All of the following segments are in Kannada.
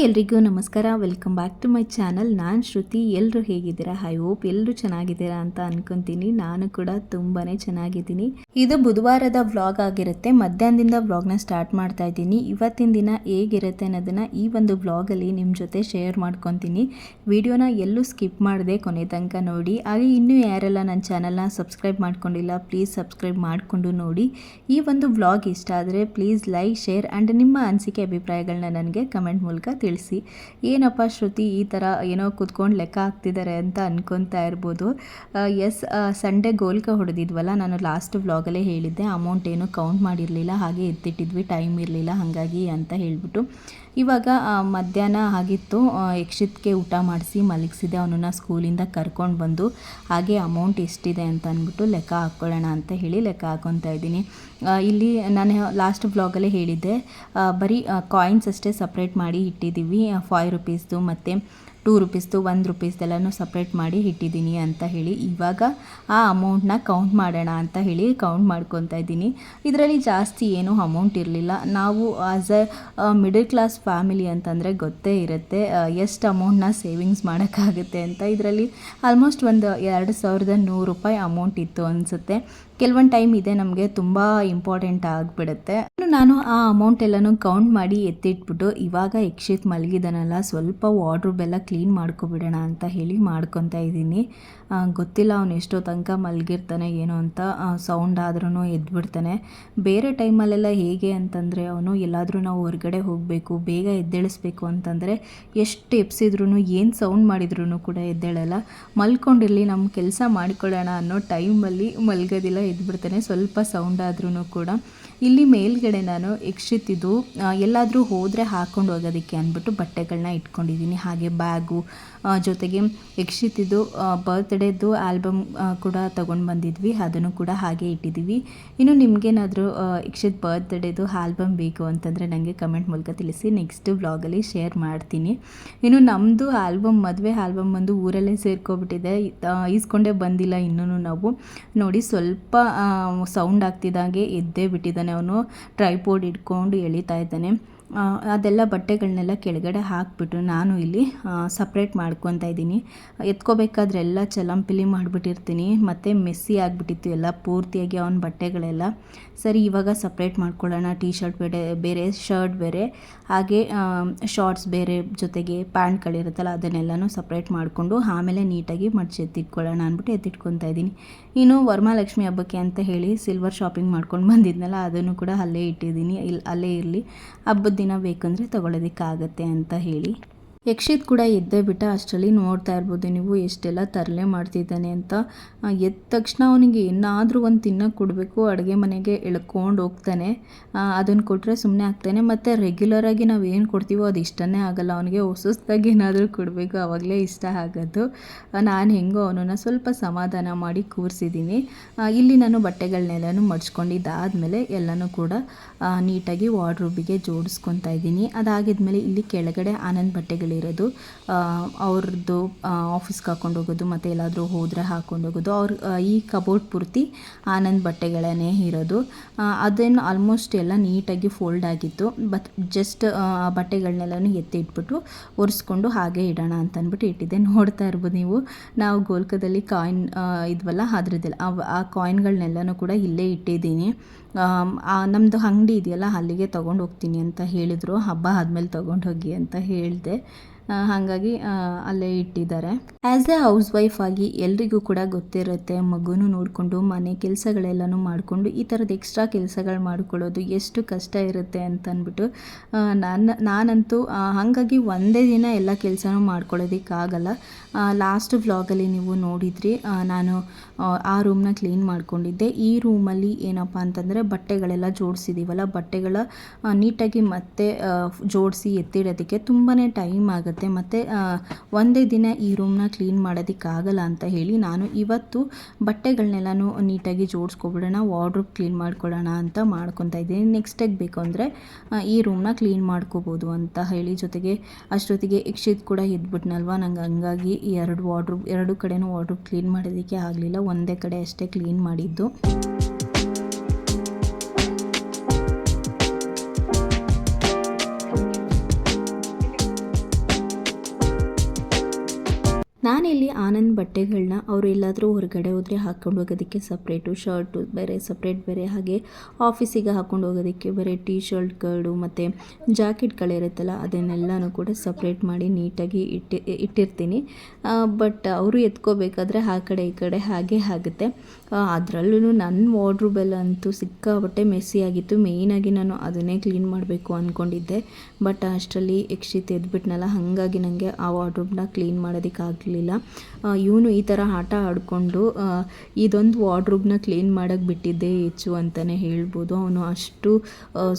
ಎಲ್ರಿಗೂ ನಮಸ್ಕಾರ. Welcome back to my channel. ನಾನು ಶ್ರುತಿ. ಎಲ್ಲರೂ ಹೇಗಿದ್ದೀರಾ? ಐ ಹೋಪ್ ಎಲ್ಲರೂ ಚೆನ್ನಾಗಿದ್ದೀರಾ ಅಂತ ಅನ್ಕೊಂತೀನಿ. ನಾನು ಕೂಡ ತುಂಬಾ ಚೆನ್ನಾಗಿದ್ದೀನಿ. ಇದು ಬುಧವಾರದ ವ್ಲಾಗ್ ಆಗಿರುತ್ತೆ. ಮಧ್ಯಾಹ್ನದಿಂದ ವ್ಲಾಗ್ನ ಸ್ಟಾರ್ಟ್ ಮಾಡ್ತಾ ಇದ್ದೀನಿ. ಇವತ್ತಿನ ದಿನ ಹೇಗಿರುತ್ತೆ ಅನ್ನೋದನ್ನು ಈ ಒಂದು ವ್ಲಾಗಲ್ಲಿ ನಿಮ್ಮ ಜೊತೆ ಶೇರ್ ಮಾಡ್ಕೊತೀನಿ. ವಿಡಿಯೋನ ಎಲ್ಲೂ ಸ್ಕಿಪ್ ಮಾಡದೆ ಕೊನೆ ತನಕ ನೋಡಿ. ಹಾಗೆ ಇನ್ನೂ ಯಾರೆಲ್ಲ ನನ್ನ ಚಾನಲ್ನ ಸಬ್ಸ್ಕ್ರೈಬ್ ಮಾಡ್ಕೊಂಡಿಲ್ಲ, ಪ್ಲೀಸ್ ಸಬ್ಸ್ಕ್ರೈಬ್ ಮಾಡಿಕೊಂಡು ನೋಡಿ. ಈ ಒಂದು ವ್ಲಾಗ್ ಇಷ್ಟ ಆದರೆ ಪ್ಲೀಸ್ ಲೈಕ್, ಶೇರ್ ಆ್ಯಂಡ್ ನಿಮ್ಮ ಅನಿಸಿಕೆ ಅಭಿಪ್ರಾಯಗಳನ್ನ ನನಗೆ ಕಮೆಂಟ್ ಮೂಲಕ ತಿಳಿಸಿ. ಏನಪ್ಪ ಶ್ರುತಿ ಈ ಥರ ಏನೋ ಕೂತ್ಕೊಂಡು ಲೆಕ್ಕ ಹಾಕ್ತಿದ್ದಾರೆ ಅಂತ ಅನ್ಕೊತಾ ಇರ್ಬೋದು. ಸಂಡೇ ಗೋಲ್ಕ ಹೊಡೆದಿದ್ವಲ್ಲ, ನಾನು ಲಾಸ್ಟ್ ವ್ಲಾಗಲ್ಲೇ ಹೇಳಿದ್ದೆ. ಅಮೌಂಟ್ ಏನು ಕೌಂಟ್ ಮಾಡಿರಲಿಲ್ಲ, ಹಾಗೆ ಎತ್ತಿಟ್ಟಿದ್ವಿ, ಟೈಮ್ ಇರಲಿಲ್ಲ ಹಾಗಾಗಿ ಅಂತ ಹೇಳಿಬಿಟ್ಟು. ಇವಾಗ ಮಧ್ಯಾಹ್ನ ಆಗಿತ್ತು. ಯಕ್ಷಿತ್ಗೆ ಊಟ ಮಾಡಿಸಿ ಮಲಗಿಸಿದೆ. ಅವನನ್ನು ಸ್ಕೂಲಿಂದ ಕರ್ಕೊಂಡು ಬಂದು ಹಾಗೆ ಅಮೌಂಟ್ ಎಷ್ಟಿದೆ ಅಂತ ಅಂದ್ಬಿಟ್ಟು ಲೆಕ್ಕ ಹಾಕ್ಕೊಳ್ಳೋಣ ಅಂತ ಹೇಳಿ ಲೆಕ್ಕ ಹಾಕ್ಕೊತಾ ಇದ್ದೀನಿ. ಇಲ್ಲಿ ನಾನು ಲಾಸ್ಟ್ ವ್ಲಾಗಲ್ಲೇ ಹೇಳಿದ್ದೆ, ಬರೀ ಕಾಯಿನ್ಸ್ ಅಷ್ಟೇ ಸಪ್ರೇಟ್ ಮಾಡಿ ಇಟ್ಟಿದ್ದೀವಿ. 5 ರುಪೀಸ್ದು ಮತ್ತು 2 ರುಪೀಸ್ದು, 1 ರುಪೀಸ್ದೆಲ್ಲನೂ ಸಪ್ರೇಟ್ ಮಾಡಿ ಇಟ್ಟಿದ್ದೀನಿ ಅಂತ ಹೇಳಿ. ಇವಾಗ ಆ ಅಮೌಂಟ್ನ ಕೌಂಟ್ ಮಾಡೋಣ ಅಂತ ಹೇಳಿ ಕೌಂಟ್ ಮಾಡ್ಕೊತಾ ಇದ್ದೀನಿ. ಇದರಲ್ಲಿ ಜಾಸ್ತಿ ಏನೂ ಅಮೌಂಟ್ ಇರಲಿಲ್ಲ. ನಾವು as A middle class family ಅಂತಂದರೆ ಗೊತ್ತೇ ಇರುತ್ತೆ ಎಷ್ಟು ಅಮೌಂಟ್ನ ಸೇವಿಂಗ್ಸ್ ಮಾಡೋಕ್ಕಾಗುತ್ತೆ ಅಂತ. ಇದರಲ್ಲಿ ಆಲ್ಮೋಸ್ಟ್ ಒಂದು 2100 ರೂಪಾಯಿ ಅಮೌಂಟ್ ಇತ್ತು ಅನಿಸುತ್ತೆ. ಕೆಲವೊಂದು ಟೈಮ್ ಇದೆ ನಮಗೆ ತುಂಬ ಇಂಪಾರ್ಟೆಂಟ್ ಆಗಿಬಿಡುತ್ತೆ. ನಾನು ಆ ಅಮೌಂಟ್ ಎಲ್ಲನೂ ಕೌಂಟ್ ಮಾಡಿ ಎತ್ತಿಟ್ಬಿಟ್ಟು ಇವಾಗ ಯಕ್ಷಿತ್ ಮಲಗಿದಾನಲ್ಲ, ಸ್ವಲ್ಪ ವಾರ್ಡ್ರೋಬ್ ಎಲ್ಲ ಕ್ಲೀನ್ ಮಾಡ್ಕೊಬಿಡೋಣ ಅಂತ ಹೇಳಿ ಮಾಡ್ಕೊತಾ ಇದ್ದೀನಿ. ಗೊತ್ತಿಲ್ಲ ಅವನು ಎಷ್ಟೋ ತನಕ ಮಲಗಿರ್ತಾನೆ ಏನೋ ಅಂತ. ಸೌಂಡ್ ಆದ್ರೂ ಎದ್ಬಿಡ್ತಾನೆ. ಬೇರೆ ಟೈಮಲ್ಲೆಲ್ಲ ಹೇಗೆ ಅಂತಂದರೆ ಅವನು ಎಲ್ಲಾದರೂ ನಾವು ಹೊರಗಡೆ ಹೋಗಬೇಕು, ಬೇಗ ಎದ್ದೇಳಿಸ್ಬೇಕು ಅಂತಂದರೆ ಎಷ್ಟು ಎಪ್ಸಿದ್ರೂ, ಏನು ಸೌಂಡ್ ಮಾಡಿದ್ರೂ ಕೂಡ ಎದ್ದೇಳಲ್ಲ. ಮಲ್ಕೊಂಡಿರಲಿ, ನಮ್ಮ ಕೆಲಸ ಮಾಡಿಕೊಳ್ಳೋಣ ಅನ್ನೋ ಟೈಮಲ್ಲಿ ಮಲಗೋದಿಲ್ಲ, ಎದ್ಬಿಡ್ತಾನೆ ಸ್ವಲ್ಪ ಸೌಂಡ್ ಆದ್ರೂ ಕೂಡ. ಇಲ್ಲಿ ಮೇಲ್ಗಡೆ ನಾನು ಯಕ್ಷಿತಿದ್ದು ಎಲ್ಲಾದರೂ ಹೋದರೆ ಹಾಕ್ಕೊಂಡು ಹೋಗೋದಕ್ಕೆ ಅಂದ್ಬಿಟ್ಟು ಬಟ್ಟೆಗಳನ್ನ ಇಟ್ಕೊಂಡಿದ್ದೀನಿ. ಹಾಗೆ ಬ್ಯಾಗು ಜೊತೆಗೆ ಯಕ್ಷಿತಿದ್ದು ಬರ್ತ್ಡೇದು ಆಲ್ಬಮ್ ಕೂಡ ತೊಗೊಂಡು ಬಂದಿದ್ವಿ, ಅದನ್ನು ಕೂಡ ಹಾಗೆ ಇಟ್ಟಿದ್ದೀವಿ. ಇನ್ನು ನಿಮಗೇನಾದರೂ ಯಕ್ಷಿತ್ ಬರ್ತ್ಡೇದು ಆಲ್ಬಮ್ ಬೇಕು ಅಂತಂದರೆ ನನಗೆ ಕಮೆಂಟ್ ಮೂಲಕ ತಿಳಿಸಿ, ನೆಕ್ಸ್ಟ್ ವ್ಲಾಗಲ್ಲಿ ಶೇರ್ ಮಾಡ್ತೀನಿ. ಇನ್ನು ನಮ್ಮದು ಮದುವೆ ಆಲ್ಬಮ್ ಬಂದು ಊರಲ್ಲೇ ಸೇರ್ಕೊಬಿಟ್ಟಿದೆ, ಈಸ್ಕೊಂಡೇ ಬಂದಿಲ್ಲ ಇನ್ನೂ ನಾವು. ನೋಡಿ ಸ್ವಲ್ಪ ಸೌಂಡ್ ಆಗ್ತಿದ್ದಾಗೆ ಎದ್ದೇ ಬಿಟ್ಟಿದ್ದಾನೆ ಅವನು. ಟ್ರೈಪೋರ್ಡ್ ಇಟ್ಕೊಂಡು ಎಳಿತಾ ಇದ್ದಾನೆ. ಅದೆಲ್ಲ ಬಟ್ಟೆಗಳನ್ನೆಲ್ಲ ಕೆಳಗಡೆ ಹಾಕಿಬಿಟ್ಟು ನಾನು ಇಲ್ಲಿ ಸಪ್ರೇಟ್ ಮಾಡ್ಕೊತಾ ಇದ್ದೀನಿ. ಎತ್ಕೋಬೇಕಾದ್ರೆ ಎಲ್ಲ ಚಲಂಪಿಲಿ ಮಾಡಿಬಿಟ್ಟಿರ್ತೀನಿ, ಮತ್ತು ಮೆಸ್ಸಿ ಆಗಿಬಿಟ್ಟಿತ್ತು ಎಲ್ಲ ಪೂರ್ತಿಯಾಗಿ ಅವನ ಬಟ್ಟೆಗಳೆಲ್ಲ. ಸರಿ, ಇವಾಗ ಸಪ್ರೇಟ್ ಮಾಡ್ಕೊಳ್ಳೋಣ. ಟೀ ಶರ್ಟ್ ಬೇರೆ, ಶರ್ಟ್ ಬೇರೆ, ಹಾಗೆ ಶಾರ್ಟ್ಸ್ ಬೇರೆ, ಜೊತೆಗೆ ಪ್ಯಾಂಟ್ಗಳಿರುತ್ತಲ್ಲ ಅದನ್ನೆಲ್ಲನೂ ಸಪ್ರೇಟ್ ಮಾಡಿಕೊಂಡು ಆಮೇಲೆ ನೀಟಾಗಿ ಮಡಚಿ ಎತ್ತಿಟ್ಕೊಳ್ಳೋಣ ಅಂದ್ಬಿಟ್ಟು ಎತ್ತಿಟ್ಕೊತಾ ಇದ್ದೀನಿ. ಇನ್ನು ವರಮಹಾಲಕ್ಷ್ಮಿ ಹಬ್ಬಕ್ಕೆ ಅಂತ ಹೇಳಿ ಸಿಲ್ವರ್ ಶಾಪಿಂಗ್ ಮಾಡ್ಕೊಂಡು ಬಂದಿದ್ನಲ್ಲ, ಅದನ್ನು ಕೂಡ ಅಲ್ಲೇ ಇಟ್ಟಿದ್ದೀನಿ. ಅಲ್ಲೇ ಇರಲಿ, ಹಬ್ಬದ ದಿನ ಬೇಕಂದರೆ ತೊಗೊಳೋದಕ್ಕಾಗತ್ತೆ ಅಂತ ಹೇಳಿ. ಯಕ್ಷಿತ್ ಕೂಡ ಎದ್ದೇ ಬಿಟ್ಟ. ಅಷ್ಟರಲ್ಲಿ ನೋಡ್ತಾ ಇರ್ಬೋದು ನೀವು ಎಷ್ಟೆಲ್ಲ ತರಲೆ ಮಾಡ್ತಿದ್ದಾನೆ ಅಂತ. ಎದ್ದ ತಕ್ಷಣ ಅವನಿಗೆ ಏನಾದರೂ ಒಂದು ತಿನ್ನೋಕೆ ಕೊಡಬೇಕು, ಅಡುಗೆ ಮನೆಗೆ ಎಳ್ಕೊಂಡು ಹೋಗ್ತಾನೆ. ಅದನ್ನು ಕೊಟ್ಟರೆ ಸುಮ್ಮನೆ ಆಗ್ತಾನೆ. ಮತ್ತು ರೆಗ್ಯುಲರಾಗಿ ನಾವು ಏನು ಕೊಡ್ತೀವೋ ಅದು ಇಷ್ಟನೇ ಆಗಲ್ಲ ಅವನಿಗೆ. ಹೊಸದಾಗಿ ಏನಾದರೂ ಕೊಡಬೇಕು, ಆವಾಗಲೇ ಇಷ್ಟ ಆಗೋದು. ನಾನು ಹೆಂಗೋ ಅವನನ್ನು ಸ್ವಲ್ಪ ಸಮಾಧಾನ ಮಾಡಿ ಕೂರಿಸಿದ್ದೀನಿ. ಇಲ್ಲಿ ನಾನು ಬಟ್ಟೆಗಳನ್ನೆಲ್ಲನೂ ಮಡ್ಚ್ಕೊಂಡಿದ್ದಾದಮೇಲೆ ಎಲ್ಲನೂ ಕೂಡ ನೀಟಾಗಿ ವಾರ್ಡ್ರೋಬಿಗೆ ಜೋಡಿಸ್ಕೊತಾ ಇದ್ದೀನಿ. ಅದಾಗಿದ್ಮೇಲೆ ಇಲ್ಲಿ ಕೆಳಗಡೆ ಆನಂದ್ ಬಟ್ಟೆಗಳಿರೋದು, ಅವ್ರದ್ದು ಆಫೀಸ್ಗೆ ಹಾಕ್ಕೊಂಡು ಹೋಗೋದು ಮತ್ತು ಎಲ್ಲಾದರೂ ಹೋದರೆ ಹಾಕ್ಕೊಂಡು ಹೋಗೋದು. ಈ ಕಬೋರ್ಡ್ ಪೂರ್ತಿ ಆನಂದ್ ಬಟ್ಟೆಗಳೇ ಇರೋದು. ಅದೇನು ಆಲ್ಮೋಸ್ಟ್ ಎಲ್ಲ ನೀಟಾಗಿ ಫೋಲ್ಡ್ ಆಗಿತ್ತು. ಜಸ್ಟ್ ಬಟ್ಟೆಗಳನ್ನೆಲ್ಲನೂ ಎತ್ತಿ ಇಟ್ಬಿಟ್ಟು ಒರೆಸ್ಕೊಂಡು ಹಾಗೆ ಇಡೋಣ ಅಂತ ಅಂದ್ಬಿಟ್ಟು ಇಟ್ಟಿದ್ದೆ. ನೋಡ್ತಾ ಇರ್ಬೋದು ನೀವು, ನಾವು ಗೋಲ್ಕದಲ್ಲಿ ಕಾಯಿನ್ ಇದ್ವಲ್ಲ ಅದರದ್ದೆಲ್ಲ ಆ ಕಾಯಿನ್ಗಳನ್ನೆಲ್ಲನೂ ಕೂಡ ಇಲ್ಲೇ ಇಟ್ಟಿದ್ದೀನಿ. ನಮ್ಮದು ಅಂಗಡಿ ಇದೆಯಲ್ಲ ಅಲ್ಲಿಗೆ ತೊಗೊಂಡು ಹೋಗ್ತೀನಿ ಅಂತ ಹೇಳಿದರು. ಹಬ್ಬ ಆದಮೇಲೆ ತೊಗೊಂಡು ಹೋಗಿ ಅಂತ ಹೇಳಿದೆ. ಹಾಗಾಗಿ ಅಲ್ಲೇ ಇಟ್ಟಿದ್ದಾರೆ. ಆ್ಯಸ್ ಎ ಹೌಸ್ ವೈಫ್ ಆಗಿ ಎಲ್ರಿಗೂ ಕೂಡ ಗೊತ್ತಿರುತ್ತೆ, ಮಗುನೂ ನೋಡಿಕೊಂಡು ಮನೆ ಕೆಲಸಗಳೆಲ್ಲನೂ ಮಾಡಿಕೊಂಡು ಈ ಥರದ ಎಕ್ಸ್ಟ್ರಾ ಕೆಲಸಗಳು ಮಾಡ್ಕೊಳ್ಳೋದು ಎಷ್ಟು ಕಷ್ಟ ಇರುತ್ತೆ ಅಂತ ಅಂದ್ಬಿಟ್ಟು ನಾನಂತೂ ಹಾಗಾಗಿ ಒಂದೇ ದಿನ ಎಲ್ಲ ಕೆಲಸನೂ ಮಾಡ್ಕೊಳ್ಳೋದಕ್ಕಾಗಲ್ಲ. ಲಾಸ್ಟ್ ವ್ಲಾಗಲ್ಲಿ ನೀವು ನೋಡಿದ್ರಿ, ನಾನು ಆ ರೂಮ್ನ ಕ್ಲೀನ್ ಮಾಡ್ಕೊಂಡಿದ್ದೆ. ಈ ರೂಮಲ್ಲಿ ಏನಪ್ಪ ಅಂತಂದರೆ ಬಟ್ಟೆಗಳೆಲ್ಲ ಜೋಡಿಸಿದ್ದೀವಲ್ಲ, ಬಟ್ಟೆಗಳ ನೀಟಾಗಿ ಮತ್ತೆ ಜೋಡಿಸಿ ಎತ್ತಿಡೋದಕ್ಕೆ ತುಂಬಾ ಟೈಮ್ ಆಗುತ್ತೆ. ಮತ್ತು ಒಂದೇ ದಿನ ಈ ರೂಮ್ನ ಕ್ಲೀನ್ ಮಾಡೋದಕ್ಕಾಗಲ್ಲ ಅಂತ ಹೇಳಿ ನಾನು ಇವತ್ತು ಬಟ್ಟೆಗಳನ್ನೆಲ್ಲನೂ ನೀಟಾಗಿ ಜೋಡಿಸ್ಕೊಬಿಡೋಣ, ವಾರ್ಡ್ರೋಬ್ ಕ್ಲೀನ್ ಮಾಡ್ಕೊಳ್ಳೋಣ ಅಂತ ಮಾಡ್ಕೊತಾ ಇದ್ದೀನಿ. ನೆಕ್ಸ್ಟಾಗಿ ಬೇಕು ಅಂದರೆ ಈ ರೂಮ್ನ ಕ್ಲೀನ್ ಮಾಡ್ಕೋಬೋದು ಅಂತ ಹೇಳಿ. ಜೊತೆಗೆ ಅಷ್ಟೊತ್ತಿಗೆ ಯಕ್ಷಿತ್ ಕೂಡ ಎದ್ಬಿಟ್ನಲ್ವ, ನಂಗೆ ಹಂಗಾಗಿ ಎರಡು ಕಡೆನೂ ವಾರ್ಡ್ರೋಬ್ ಕ್ಲೀನ್ ಮಾಡೋದಕ್ಕೆ ಆಗಲಿಲ್ಲ. ಒಂದೇ ಕಡೆ ಅಷ್ಟೇ ಕ್ಲೀನ್ ಮಾಡಿದ್ದು. ನಾನಿಲ್ಲಿ ಆನಂದ್ ಬಟ್ಟೆಗಳನ್ನ ಅವರು ಎಲ್ಲಾದರೂ ಹೊರಗಡೆ ಹೋದರೆ ಹಾಕ್ಕೊಂಡು ಹೋಗೋದಕ್ಕೆ ಸಪ್ರೇಟು, ಶರ್ಟು ಬೇರೆ ಸಪ್ರೇಟ್ ಬೇರೆ, ಹಾಗೆ ಆಫೀಸಿಗೆ ಹಾಕ್ಕೊಂಡು ಹೋಗೋದಕ್ಕೆ ಬೇರೆ ಟೀ ಶರ್ಟ್ಗಳು ಮತ್ತು ಜಾಕೆಟ್ಗಳಿರುತ್ತಲ್ಲ ಅದನ್ನೆಲ್ಲನೂ ಕೂಡ ಸಪ್ರೇಟ್ ಮಾಡಿ ನೀಟಾಗಿ ಇಟ್ಟಿರ್ತೀನಿ. ಬಟ್ ಅವರು ಎತ್ಕೋಬೇಕಾದ್ರೆ ಆ ಕಡೆ ಈ ಕಡೆ ಹಾಗೆ ಆಗುತ್ತೆ. ಅದರಲ್ಲೂ ನನ್ನ ವಾರ್ಡ್ರೋಬೆಲ್ಲ ಅಂತೂ ಸಿಕ್ಕಾಪಟ್ಟೆ ಮೆಸ್ಸಿ ಆಗಿತ್ತು. ಮೇಯ್ನಾಗಿ ನಾನು ಅದನ್ನೇ ಕ್ಲೀನ್ ಮಾಡಬೇಕು ಅಂದ್ಕೊಂಡಿದ್ದೆ. ಬಟ್ ಅಷ್ಟರಲ್ಲಿ ಯಕ್ಷಿತ್ ಎದ್ಬಿಟ್ನಲ್ಲ, ಹಾಗಾಗಿ ನನಗೆ ಆ ವಾರ್ಡ್ರೋಬ್ನ ಕ್ಲೀನ್ ಮಾಡೋದಕ್ಕಾಗಲಿಲ್ಲ. ಇವನು ಈ ಥರ ಆಟ ಆಡಿಕೊಂಡು ಇದೊಂದು ವಾರ್ಡ್ರೋಬ್ನ ಕ್ಲೀನ್ ಮಾಡೋಕ್ಕೆ ಬಿಟ್ಟಿದ್ದೇ ಹೆಚ್ಚು ಅಂತಲೇ ಹೇಳ್ಬೋದು. ಅವನು ಅಷ್ಟು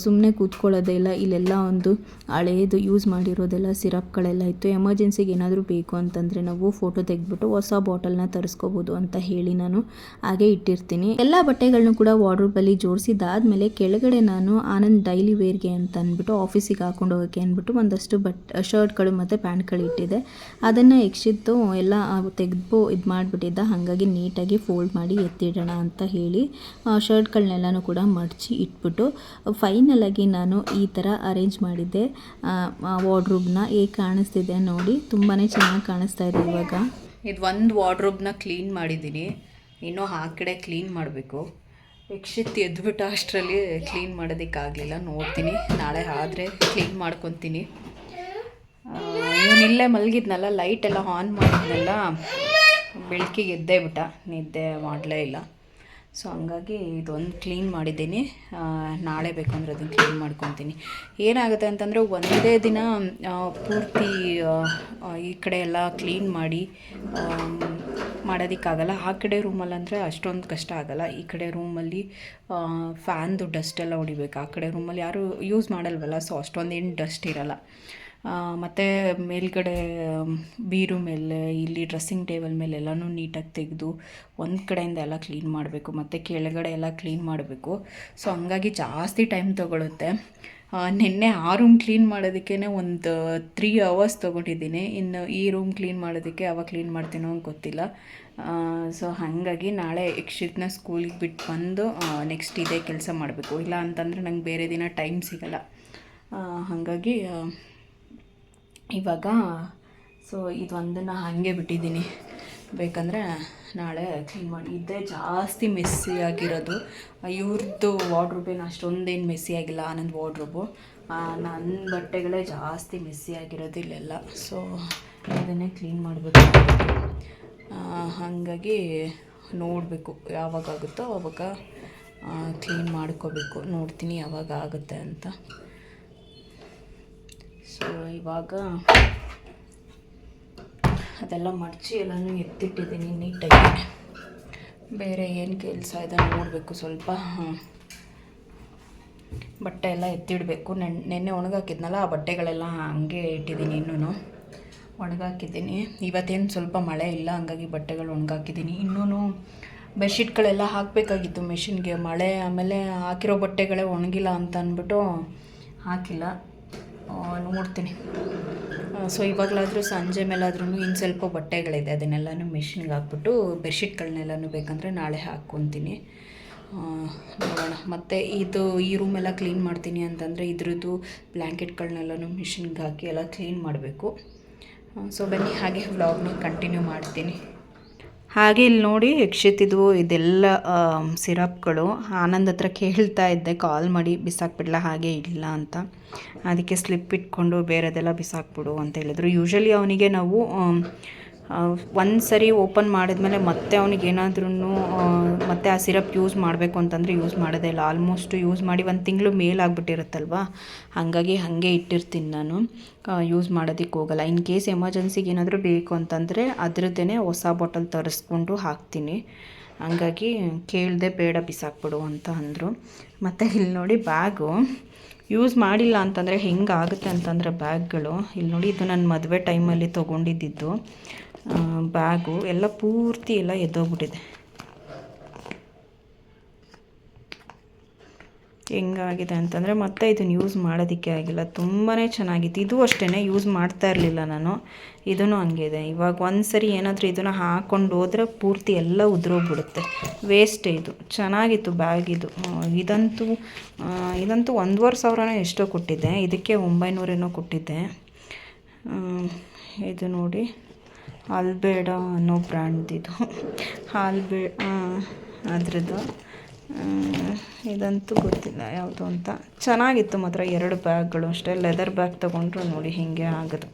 ಸುಮ್ಮನೆ ಕೂತ್ಕೊಳ್ಳೋದೇ ಇಲ್ಲ. ಇಲ್ಲೆಲ್ಲ ಒಂದು ಹಳೇದು ಯೂಸ್ ಮಾಡಿರೋದೆಲ್ಲ ಸಿರಪ್ಗಳೆಲ್ಲ ಇತ್ತು. ಎಮರ್ಜೆನ್ಸಿಗೆ ಏನಾದರೂ ಬೇಕು ಅಂತಂದರೆ ನಾವು ಫೋಟೋ ತೆಗೆದ್ಬಿಟ್ಟು ಹೊಸ ಬಾಟಲ್ನ ತರಿಸ್ಕೋಬೋದು ಅಂತ ಹೇಳಿ ನಾನು ಹಾಗೆ ಇಟ್ಟಿರ್ತೀನಿ. ಎಲ್ಲ ಬಟ್ಟೆಗಳನ್ನೂ ಕೂಡ ವಾರ್ಡ್ರೋಬಲ್ಲಿ ಜೋಡಿಸಿದ್ದಾದಮೇಲೆ ಕೆಳಗಡೆ ನಾನು ಆನಂದ್ ಡೈಲಿ ವೇರ್ಗೆ ಅಂತ ಅಂದ್ಬಿಟ್ಟು ಆಫೀಸಿಗೆ ಹಾಕೊಂಡು ಹೋಗೋಕ್ಕೆ ಅಂದ್ಬಿಟ್ಟು ಒಂದಷ್ಟು ಶರ್ಟ್ಗಳು ಮತ್ತು ಪ್ಯಾಂಟ್ಗಳು ಇಟ್ಟಿದ್ದೆ. ಅದನ್ನು ಯಕ್ಷಿತ್ತು ಎಲ್ಲ ತೆಗೆದು ಇದು ಮಾಡಿಬಿಟ್ಟಿದ್ದ. ಹಾಗಾಗಿ ನೀಟಾಗಿ ಫೋಲ್ಡ್ ಮಾಡಿ ಎತ್ತಿಡೋಣ ಅಂತ ಹೇಳಿ ಶರ್ಟ್ಗಳನ್ನೆಲ್ಲನೂ ಕೂಡ ಮಡಚಿ ಇಟ್ಬಿಟ್ಟು ಫೈನಲಾಗಿ ನಾನು ಈ ಥರ ಅರೇಂಜ್ ಮಾಡಿದ್ದೆ ವಾರ್ಡ್ರೋಬ್ನ. ಹೇಗೆ ಕಾಣಿಸ್ತಿದೆ ನೋಡಿ, ತುಂಬಾ ಚೆನ್ನಾಗಿ ಕಾಣಿಸ್ತಾ ಇದೆ. ಇವಾಗ ಇದು ಒಂದು ವಾರ್ಡ್ರೋಬ್ನ ಕ್ಲೀನ್ ಮಾಡಿದ್ದೀನಿ, ಇನ್ನೂ ಆ ಕಡೆ ಕ್ಲೀನ್ ಮಾಡಬೇಕು. ಯಕ್ಷಿತ್ ಎದ್ಬಿಟ್ಟು ಅಷ್ಟರಲ್ಲಿ ಕ್ಲೀನ್ ಮಾಡೋದಕ್ಕಾಗಲಿಲ್ಲ. ನೋಡ್ತೀನಿ, ನಾಳೆ ಆದರೆ ಕ್ಲೀನ್ ಮಾಡ್ಕೊತೀನಿ. ಇವನಿಲ್ಲೇ ಮಲಗಿದ್ನಲ್ಲ, ಲೈಟೆಲ್ಲ ಆನ್ ಮಾಡಿದ್ನಲ್ಲ, ಬೆಳಕಿಗೆ ಎದ್ದೇ ಬಿಟ್ಟ, ನಿದ್ದೆ ಮಾಡಲೇ ಇಲ್ಲ. ಸೊ ಹಂಗಾಗಿ ಇದೊಂದು ಕ್ಲೀನ್ ಮಾಡಿದ್ದೀನಿ. ನಾಳೆ ಬೇಕಂದ್ರೆ ಅದನ್ನು ಕ್ಲೀನ್ ಮಾಡ್ಕೊತೀನಿ. ಏನಾಗುತ್ತೆ ಅಂತಂದರೆ ಒಂದೇ ದಿನ ಪೂರ್ತಿ ಈ ಕಡೆ ಎಲ್ಲ ಕ್ಲೀನ್ ಮಾಡಿ ಮಾಡೋದಕ್ಕಾಗಲ್ಲ. ಆ ಕಡೆ ರೂಮಲ್ಲಿ ಅಂದರೆ ಅಷ್ಟೊಂದು ಕಷ್ಟ ಆಗೋಲ್ಲ. ಈ ಕಡೆ ರೂಮಲ್ಲಿ ಫ್ಯಾನ್ದು ಡಸ್ಟೆಲ್ಲ ಹೊಡಿಬೇಕು. ಆ ಕಡೆ ರೂಮಲ್ಲಿ ಯಾರೂ ಯೂಸ್ ಮಾಡಲ್ವಲ್ಲ, ಸೊ ಅಷ್ಟೊಂದೇನು ಡಸ್ಟ್ ಇರೋಲ್ಲ. ಮತ್ತು ಮೇಲ್ಗಡೆ ಬೀರು ಮೇಲೆ, ಇಲ್ಲಿ ಡ್ರೆಸ್ಸಿಂಗ್ ಟೇಬಲ್ ಮೇಲೆ ಎಲ್ಲನೂ ನೀಟಾಗಿ ತೆಗೆದು ಒಂದು ಕಡೆಯಿಂದ ಎಲ್ಲ ಕ್ಲೀನ್ ಮಾಡಬೇಕು. ಮತ್ತು ಕೆಳಗಡೆ ಎಲ್ಲ ಕ್ಲೀನ್ ಮಾಡಬೇಕು. ಸೊ ಹಂಗಾಗಿ ಜಾಸ್ತಿ ಟೈಮ್ ತೊಗೊಳುತ್ತೆ. ನಿನ್ನೆ ಆ ರೂಮ್ ಕ್ಲೀನ್ ಮಾಡೋದಕ್ಕೇ ಒಂದು 3 hours ತೊಗೊಂಡಿದ್ದೀನಿ. ಇನ್ನು ಈ ರೂಮ್ ಕ್ಲೀನ್ ಮಾಡೋದಕ್ಕೆ ಅವಾಗ ಕ್ಲೀನ್ ಮಾಡ್ತೀನೋ ಅಂತ ಗೊತ್ತಿಲ್ಲ. ಸೊ ಹಾಗಾಗಿ ನಾಳೆ ಯಕ್ಷಿತ್ನ ಸ್ಕೂಲಿಗೆ ಬಿಟ್ಟು ಬಂದು ನೆಕ್ಸ್ಟ್ ಇದೇ ಕೆಲಸ ಮಾಡಬೇಕು. ಇಲ್ಲ ಅಂತಂದರೆ ನಂಗೆ ಬೇರೆ ದಿನ ಟೈಮ್ ಸಿಗೋಲ್ಲ. ಹಾಗಾಗಿ ಇವಾಗ ಸೊ ಇದೊಂದನ್ನು ಹಾಗೆ ಬಿಟ್ಟಿದ್ದೀನಿ. ಬೇಕಂದರೆ ನಾಳೆ ಕ್ಲೀನ್ ಮಾಡಿ. ಇದೇ ಜಾಸ್ತಿ ಮೆಸ್ಸಿ ಆಗಿರೋದು. ಇವ್ರದ್ದು ವಾರ್ಡ್ರೋಬೇನು ಅಷ್ಟೊಂದೇನು ಮೆಸ್ಸಿ ಆಗಿಲ್ಲ, ಆನಂದ್ ವಾರ್ಡ್ರೋಬು. ನನ್ನ ಬಟ್ಟೆಗಳೇ ಜಾಸ್ತಿ ಮೆಸ್ಸಿ ಆಗಿರೋದು ಇಲ್ಲೆಲ್ಲ. ಸೊ ಇದನ್ನೇ ಕ್ಲೀನ್ ಮಾಡಬೇಕು. ಹಾಗಾಗಿ ನೋಡಬೇಕು ಯಾವಾಗಾಗುತ್ತೋ ಆವಾಗ ಕ್ಲೀನ್ ಮಾಡ್ಕೋಬೇಕು. ನೋಡ್ತೀನಿ ಯಾವಾಗ ಆಗುತ್ತೆ ಅಂತ. ಸೊ ಇವಾಗ ಅದೆಲ್ಲ ಮಡಚಿ ಎಲ್ಲನೂ ಎತ್ತಿಟ್ಟಿದ್ದೀನಿ ನೀಟಾಗಿ. ಬೇರೆ ಏನು ಕೆಲಸ ಇದೆ ನೋಡಬೇಕು. ಸ್ವಲ್ಪ ಬಟ್ಟೆ ಎಲ್ಲ ಎತ್ತಿಡಬೇಕು. ನೆನ್ನೆ ಒಣಗಾಕಿದ್ನಲ್ಲ, ಆ ಬಟ್ಟೆಗಳೆಲ್ಲ ಹಂಗೆ ಇಟ್ಟಿದ್ದೀನಿ. ಇನ್ನೂ ಒಣಗಾಕಿದ್ದೀನಿ. ಇವತ್ತೇನು ಸ್ವಲ್ಪ ಮಳೆ ಇಲ್ಲ, ಹಂಗಾಗಿ ಬಟ್ಟೆಗಳು ಒಣಗಾಕಿದ್ದೀನಿ. ಇನ್ನೂ ಬೆಡ್ಶೀಟ್ಗಳೆಲ್ಲ ಹಾಕಬೇಕಾಗಿತ್ತು ಮೆಷಿನ್ಗೆ. ಮಳೆ ಆಮೇಲೆ ಹಾಕಿರೋ ಬಟ್ಟೆಗಳೇ ಒಣಗಿಲ್ಲ ಅಂತ ಅಂದ್ಬಿಟ್ಟು ಹಾಕಿಲ್ಲ. ನೋಡ್ತೀನಿ. ಸೊ ಇವಾಗಲಾದರೂ ಸಂಜೆ ಮೇಲಾದ್ರೂ ಇನ್ನು ಸ್ವಲ್ಪ ಬಟ್ಟೆಗಳಿದೆ, ಅದನ್ನೆಲ್ಲನೂ ಮಿಷಿನ್ಗೆ ಹಾಕ್ಬಿಟ್ಟು ಬೆಡ್ಶೀಟ್ಗಳನ್ನೆಲ್ಲನೂ ಬೇಕಂದರೆ ನಾಳೆ ಹಾಕ್ಕೊತೀನಿ. ನೋಡೋಣ. ಮತ್ತು ಈ ರೂಮೆಲ್ಲ ಕ್ಲೀನ್ ಮಾಡ್ತೀನಿ ಅಂತಂದರೆ ಇದ್ರದ್ದು ಬ್ಲ್ಯಾಂಕೆಟ್ಗಳನ್ನೆಲ್ಲನೂ ಮಿಷಿನ್ಗೆ ಹಾಕಿ ಎಲ್ಲ ಕ್ಲೀನ್ ಮಾಡಬೇಕು. ಸೊ ಬನ್ನಿ ಹಾಗೆ ವ್ಲಾಗ್ನ ಕಂಟಿನ್ಯೂ ಮಾಡ್ತೀನಿ. ಹಾಗೆ ಇಲ್ಲಿ ನೋಡಿ ಯಕ್ಷಿತಿದು ಇದೆಲ್ಲ ಸಿರಪ್ಗಳು. ಆನಂದ್ ಹತ್ರ ಕೇಳ್ತಾ ಇದ್ದೆ ಕಾಲ್ ಮಾಡಿ ಬಿಸಾಕ್ಬಿಡ್ಲ, ಹಾಗೆ ಇಲ್ಲ ಅಂತ. ಅದಕ್ಕೆ ಸ್ಲಿಪ್ ಇಟ್ಕೊಂಡು ಬೇರೆದೆಲ್ಲ ಬಿಸಾಕ್ಬಿಡು ಅಂತ ಹೇಳಿದ್ರು. ಯೂಶ್ವಲಿ ಅವನಿಗೆ ನಾವು ಒಂದು ಸರಿ ಓಪನ್ ಮಾಡಿದ್ಮೇಲೆ ಮತ್ತೆ ಅವ್ನಿಗೆ ಏನಾದ್ರೂ ಮತ್ತೆ ಆ ಸಿರಪ್ ಯೂಸ್ ಮಾಡಬೇಕು ಅಂತಂದರೆ ಯೂಸ್ ಮಾಡೋದೇ ಇಲ್ಲ. ಆಲ್ಮೋಸ್ಟ್ ಯೂಸ್ ಮಾಡಿ 1 ತಿಂಗಳು ಮೇಲಾಗ್ಬಿಟ್ಟಿರುತ್ತಲ್ವ, ಹಾಗಾಗಿ ಹಾಗೆ ಇಟ್ಟಿರ್ತೀನಿ ನಾನು. ಯೂಸ್ ಮಾಡೋದಕ್ಕೆ ಹೋಗಲ್ಲ. ಇನ್ ಕೇಸ್ ಎಮರ್ಜೆನ್ಸಿಗೆ ಏನಾದರೂ ಬೇಕು ಅಂತಂದರೆ ಅದರದ್ದೇ ಹೊಸ ಬಾಟಲ್ ತರಿಸ್ಕೊಂಡು ಹಾಕ್ತೀನಿ. ಹಂಗಾಗಿ ಕೇಳಿದೆ, ಬೇಡ ಬಿಸಾಕ್ಬಿಡು ಅಂತ ಅಂದರು. ಮತ್ತು ಇಲ್ಲಿ ನೋಡಿ ಬ್ಯಾಗು ಯೂಸ್ ಮಾಡಿಲ್ಲ ಅಂತಂದರೆ ಹೆಂಗಾಗುತ್ತೆ ಅಂತಂದರೆ ಬ್ಯಾಗ್ಗಳು. ಇಲ್ಲಿ ನೋಡಿ, ಇದು ನನ್ನ ಮದುವೆ ಟೈಮಲ್ಲಿ ತೊಗೊಂಡಿದ್ದು ಬ್ಯಾಗು. ಎಲ್ಲ ಪೂರ್ತಿ ಎಲ್ಲ ಎದ್ದೋಗ್ಬಿಟ್ಟಿದೆ. ಹೆಂಗಾಗಿದೆ ಅಂತಂದರೆ ಮತ್ತೆ ಇದನ್ನು ಯೂಸ್ ಮಾಡೋದಕ್ಕೆ ಆಗಿಲ್ಲ. ತುಂಬಾ ಚೆನ್ನಾಗಿತ್ತು. ಇದು ಅಷ್ಟೇ, ಯೂಸ್ ಮಾಡ್ತಾ ಇರಲಿಲ್ಲ ನಾನು. ಇದೂ ಹಂಗೆ ಇದೆ. ಇವಾಗ ಒಂದು ಸರಿ ಏನಾದರೂ ಇದನ್ನು ಹಾಕ್ಕೊಂಡು ಹೋದರೆ ಪೂರ್ತಿ ಎಲ್ಲ ಉದುರೋಗ್ಬಿಡುತ್ತೆ. ವೇಸ್ಟ್. ಇದು ಚೆನ್ನಾಗಿತ್ತು ಬ್ಯಾಗ್. ಇದಂತೂ 1,500 ಎಷ್ಟೋ ಕೊಟ್ಟಿದ್ದೆ. ಇದಕ್ಕೆ 900 ಏನೋ ಕೊಟ್ಟಿದ್ದೆ. ಇದು ನೋಡಿ, ಹಾಲ್ಬೇಡ ಅನ್ನೋ ಬ್ರ್ಯಾಂಡ್ದಿದು ಅದ್ರದ್ದು ಇದಂತೂ ಗೊತ್ತಿಲ್ಲ ಯಾವುದು ಅಂತ. ಚೆನ್ನಾಗಿತ್ತು ಮಾತ್ರ. 2 ಬ್ಯಾಗ್ಗಳು ಅಷ್ಟೇ. ಲೆದರ್ ಬ್ಯಾಗ್ ತೊಗೊಂಡ್ರು ನೋಡಿ ಹೀಗೆ ಆಗೋದು.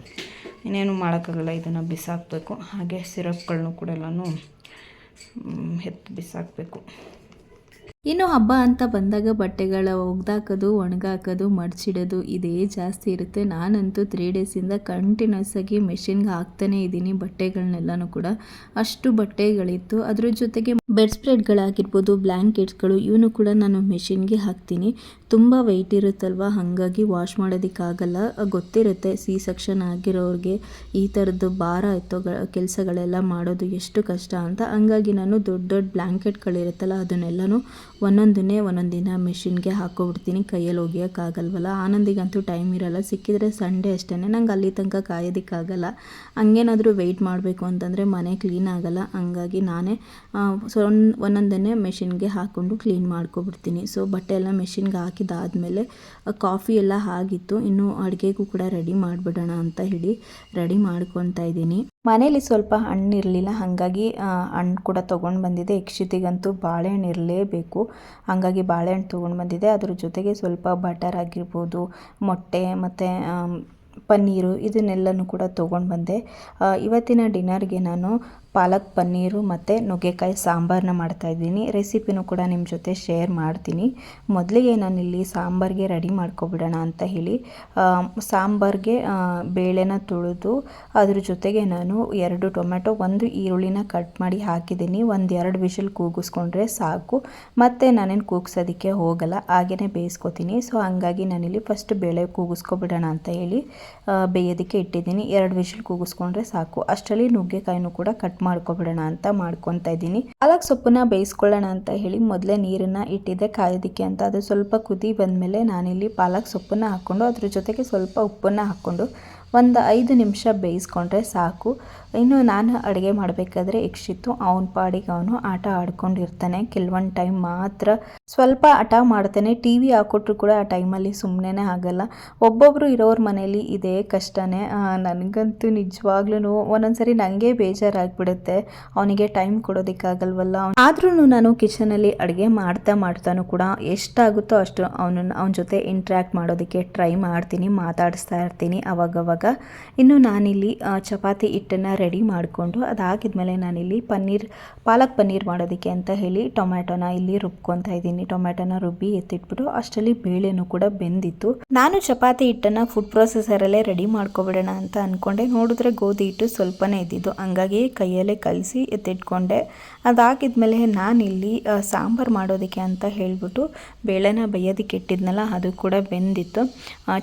ಇನ್ನೇನು ಮಾಡೋಕ್ಕಾಗಲ್ಲ, ಇದನ್ನು ಬಿಸಾಕಬೇಕು. ಹಾಗೆ ಸಿರಪ್ಗಳನ್ನೂ ಕೂಡ ಎಲ್ಲನೂ ಎತ್ತು ಬಿಸಾಕಬೇಕು. ಇನ್ನು ಹಬ್ಬ ಅಂತ ಬಂದಾಗ ಬಟ್ಟೆಗಳ ಒಗ್ದಾಕೋದು, ಒಣಗಾಕೋದು, ಮಡ್ಚಿಡೋದು ಇದೇ ಜಾಸ್ತಿ ಇರುತ್ತೆ. ನಾನಂತೂ 3 ಡೇಸಿಂದ ಕಂಟಿನ್ಯೂಸ್ ಆಗಿ ಮೆಷಿನ್ಗೆ ಹಾಕ್ತಾನೇ ಇದ್ದೀನಿ ಬಟ್ಟೆಗಳನ್ನೆಲ್ಲನೂ ಕೂಡ. ಅಷ್ಟು ಬಟ್ಟೆಗಳಿತ್ತು. ಅದ್ರ ಜೊತೆಗೆ ಬೆಡ್ ಸ್ಪ್ರೆಡ್ಗಳಾಗಿರ್ಬೋದು, ಬ್ಲ್ಯಾಂಕೆಟ್ಸ್ಗಳು ಇವನು ಕೂಡ ನಾನು ಮೆಷಿನ್ಗೆ ಹಾಕ್ತೀನಿ. ತುಂಬ ವೆಯ್ಟ್ ಇರುತ್ತಲ್ವ, ಹಾಗಾಗಿ ವಾಶ್ ಮಾಡೋದಕ್ಕಾಗಲ್ಲ. ಗೊತ್ತಿರುತ್ತೆ ಸಿ ಸೆಕ್ಷನ್ ಆಗಿರೋರಿಗೆ ಈ ಥರದ್ದು ಭಾರ ಎತ್ತೋ ಕೆಲಸಗಳೆಲ್ಲ ಮಾಡೋದು ಎಷ್ಟು ಕಷ್ಟ ಅಂತ. ಹಂಗಾಗಿ ನಾನು ದೊಡ್ಡ ದೊಡ್ಡ ಬ್ಲ್ಯಾಂಕೆಟ್ಗಳಿರುತ್ತಲ್ಲ ಅದನ್ನೆಲ್ಲನೂ ಒಂದೊಂದನ್ನೇ ಒಂದೊಂದು ದಿನ ಮೆಷಿನ್ಗೆ ಹಾಕೋಬಿಡ್ತೀನಿ. ಕೈಯಲ್ಲಿ ಒಗೆಯೋಕ್ಕಾಗಲ್ವಲ್ಲ. ಆನಂದಿಗಂತೂ ಟೈಮ್ ಇರೋಲ್ಲ. ಸಿಕ್ಕಿದ್ರೆ ಸಂಡೇ ಅಷ್ಟೇ. ನಂಗೆ ಅಲ್ಲಿ ತನಕ ಕಾಯೋದಕ್ಕಾಗಲ್ಲ. ಹಂಗೇನಾದರೂ ವೆಯ್ಟ್ ಮಾಡಬೇಕು ಅಂತಂದರೆ ಮನೆ ಕ್ಲೀನ್ ಆಗೋಲ್ಲ. ಹಂಗಾಗಿ ನಾನೇ ಒಂದೊಂದನ್ನೇ ಮೆಷಿನ್ಗೆ ಹಾಕ್ಕೊಂಡು ಕ್ಲೀನ್ ಮಾಡ್ಕೊಬಿಡ್ತೀನಿ. ಸೊ ಬಟ್ಟೆ ಎಲ್ಲ ಮೆಷಿನ್ಗೆ ಹಾಕಿದಾದಮೇಲೆ ಕಾಫಿ ಎಲ್ಲ ಆಗಿತ್ತು. ಇನ್ನು ಅಡುಗೆಗೂ ಕೂಡ ರೆಡಿ ಮಾಡಿಬಿಡೋಣ ಅಂತ ಹೇಳಿ ರೆಡಿ ಮಾಡ್ಕೊತಾ ಇದ್ದೀನಿ. ಮನೇಲಿ ಸ್ವಲ್ಪ ಹಣ್ಣು ಇರಲಿಲ್ಲ, ಹಾಗಾಗಿ ಹಣ್ಣು ಕೂಡ ತೊಗೊಂಡು ಬಂದಿದ್ದೆ. ಯಕ್ಷಿತಿಗಂತೂ ಬಾಳೆಹಣ್ಣು ಇರಲೇಬೇಕು, ಹಾಗಾಗಿ ಬಾಳೆಹಣ್ಣು ತೊಗೊಂಡು ಬಂದಿದ್ದೆ. ಅದ್ರ ಜೊತೆಗೆ ಸ್ವಲ್ಪ ಬಟರ್ ಆಗಿರ್ಬೋದು, ಮೊಟ್ಟೆ ಮತ್ತು ಪನ್ನೀರು ಇದನ್ನೆಲ್ಲನೂ ಕೂಡ ತೊಗೊಂಡು ಬಂದೆ. ಇವತ್ತಿನ ಡಿನ್ನರ್ಗೆ ನಾನು ಪಾಲಕ್ ಪನ್ನೀರು ಮತ್ತು ನುಗ್ಗೆಕಾಯಿ ಸಾಂಬಾರನ್ನ ಮಾಡ್ತಾಯಿದ್ದೀನಿ. ರೆಸಿಪಿನೂ ಕೂಡ ನಿಮ್ಮ ಜೊತೆ ಶೇರ್ ಮಾಡ್ತೀನಿ. ಮೊದಲಿಗೆ ನಾನಿಲ್ಲಿ ಸಾಂಬಾರಿಗೆ ರೆಡಿ ಮಾಡ್ಕೊಬಿಡೋಣ ಅಂತ ಹೇಳಿ ಸಾಂಬಾರಿಗೆ ಬೇಳೆನ ತೊಳೆದು ಅದ್ರ ಜೊತೆಗೆ ನಾನು 2 ಟೊಮೆಟೊ, 1 ಈರುಳ್ಳಿನ ಕಟ್ ಮಾಡಿ ಹಾಕಿದ್ದೀನಿ. 1-2 ವಿಷಲ್ ಕೂಗಿಸ್ಕೊಂಡ್ರೆ ಸಾಕು. ಮತ್ತು ನಾನೇನು ಕೂಗ್ಸೋದಕ್ಕೆ ಹೋಗಲ್ಲ, ಹಾಗೇ ಬೇಯಿಸ್ಕೊತೀನಿ. ಸೊ ಹಂಗಾಗಿ ನಾನಿಲ್ಲಿ ಫಸ್ಟ್ ಬೇಳೆ ಕೂಗಿಸ್ಕೊಬಿಡೋಣ ಅಂತ ಹೇಳಿ ಬೇಯೋದಕ್ಕೆ ಇಟ್ಟಿದ್ದೀನಿ. 2 ವಿಷಲ್ ಕೂಗಿಸ್ಕೊಂಡ್ರೆ ಸಾಕು. ಅಷ್ಟರಲ್ಲಿ ನುಗ್ಗೆಕಾಯಿನೂ ಕೂಡ ಕಟ್ ಮಾಡ್ಕೊಬಿಡೋಣ ಅಂತ ಮಾಡ್ಕೊತಾ ಇದ್ದೀನಿ. ಪಾಲಕ್ ಸೊಪ್ಪನ್ನ ಬೇಯಿಸ್ಕೊಳ್ಳೋಣ ಅಂತ ಹೇಳಿ ಮೊದಲೇ ನೀರನ್ನು ಇಟ್ಟಿದ್ದೆ ಕಾಯೋದಕ್ಕೆ ಅಂತ. ಅದು ಸ್ವಲ್ಪ ಕುದಿ ಬಂದಮೇಲೆ ನಾನಿಲ್ಲಿ ಪಾಲಕ್ ಸೊಪ್ಪನ್ನ ಹಾಕ್ಕೊಂಡು ಅದ್ರ ಜೊತೆಗೆ ಸ್ವಲ್ಪ ಉಪ್ಪನ್ನು ಹಾಕ್ಕೊಂಡು 5 ನಿಮಿಷ ಬೇಯಿಸ್ಕೊಂಡ್ರೆ ಸಾಕು. ಇನ್ನು ನಾನು ಅಡುಗೆ ಮಾಡಬೇಕಾದ್ರೆ ಯಕ್ಷಿತ್ತು ಅವನ ಪಾಡಿಗೆ ಅವನು ಆಟ ಆಡ್ಕೊಂಡಿರ್ತಾನೆ. ಕೆಲವೊಂದು ಟೈಮ್ ಮಾತ್ರ ಸ್ವಲ್ಪ ಹಠ ಮಾಡ್ತಾನೆ. ಟಿ ವಿ ಹಾಕೊಟ್ರು ಕೂಡ ಆ ಟೈಮಲ್ಲಿ ಸುಮ್ಮನೆ ಆಗಲ್ಲ. ಒಬ್ಬೊಬ್ಬರು ಇರೋರ ಮನೇಲಿ ಇದೇ ಕಷ್ಟನೇ. ನನಗಂತೂ ನಿಜವಾಗ್ಲೂ ಒಂದೊಂದ್ಸರಿ ನನಗೆ ಬೇಜಾರಾಗ್ಬಿಡುತ್ತೆ, ಅವನಿಗೆ ಟೈಮ್ ಕೊಡೋದಕ್ಕಾಗಲ್ವಲ್ಲ. ಆದ್ರೂ ನಾನು ಕಿಚನಲ್ಲಿ ಅಡುಗೆ ಮಾಡ್ತಾನೂ ಕೂಡ ಎಷ್ಟಾಗುತ್ತೋ ಅಷ್ಟು ಅವನ ಜೊತೆ ಇಂಟ್ರ್ಯಾಕ್ಟ್ ಮಾಡೋದಕ್ಕೆ ಟ್ರೈ ಮಾಡ್ತೀನಿ, ಮಾತಾಡಿಸ್ತಾ ಇರ್ತೀನಿ ಅವಾಗವಾಗ. ಇನ್ನು ನಾನಿಲ್ಲಿ ಚಪಾತಿ ಹಿಟ್ಟನ್ನು ರೆಡಿ ಮಾಡಿಕೊಂಡು ಅದಾಗಿದ್ಮೇಲೆ ನಾನಿಲ್ಲಿ ಪಾಲಕ್ ಪನ್ನೀರ್ ಮಾಡೋದಕ್ಕೆ ಅಂತ ಹೇಳಿ ಟೊಮ್ಯಾಟೊನ ಇಲ್ಲಿ ರುಬ್ಕೊತಾ ಇದ್ದೀನಿ. ಟೊಮ್ಯಾಟೊನ ರುಬ್ಬಿ ಎತ್ತಿಟ್ಬಿಟ್ಟು ಅಷ್ಟರಲ್ಲಿ ಬೇಳೆನೂ ಕೂಡ ಬೆಂದಿತ್ತು. ನಾನು ಚಪಾತಿ ಹಿಟ್ಟನ್ನು ಫುಡ್ ಪ್ರೊಸೆಸರಲ್ಲೇ ರೆಡಿ ಮಾಡ್ಕೊಬಿಡೋಣ ಅಂತ ಅಂದ್ಕೊಂಡೆ. ನೋಡಿದ್ರೆ ಗೋಧಿ ಹಿಟ್ಟು ಸ್ವಲ್ಪನೇ ಇದ್ದಿದ್ದು, ಹಂಗಾಗಿ ಕೈಯಲ್ಲೇ ಕಲಸಿ ಎತ್ತಿಟ್ಕೊಂಡೆ. ಅದಾಗಿದ್ಮೇಲೆ ನಾನಿಲ್ಲಿ ಸಾಂಬಾರು ಮಾಡೋದಕ್ಕೆ ಅಂತ ಹೇಳಿಬಿಟ್ಟು ಬೇಳೆನ ಬೇಯೋದಕ್ಕೆ ಇಟ್ಟಿದ್ನಲ್ಲ ಅದು ಕೂಡ ಬೆಂದಿತ್ತು.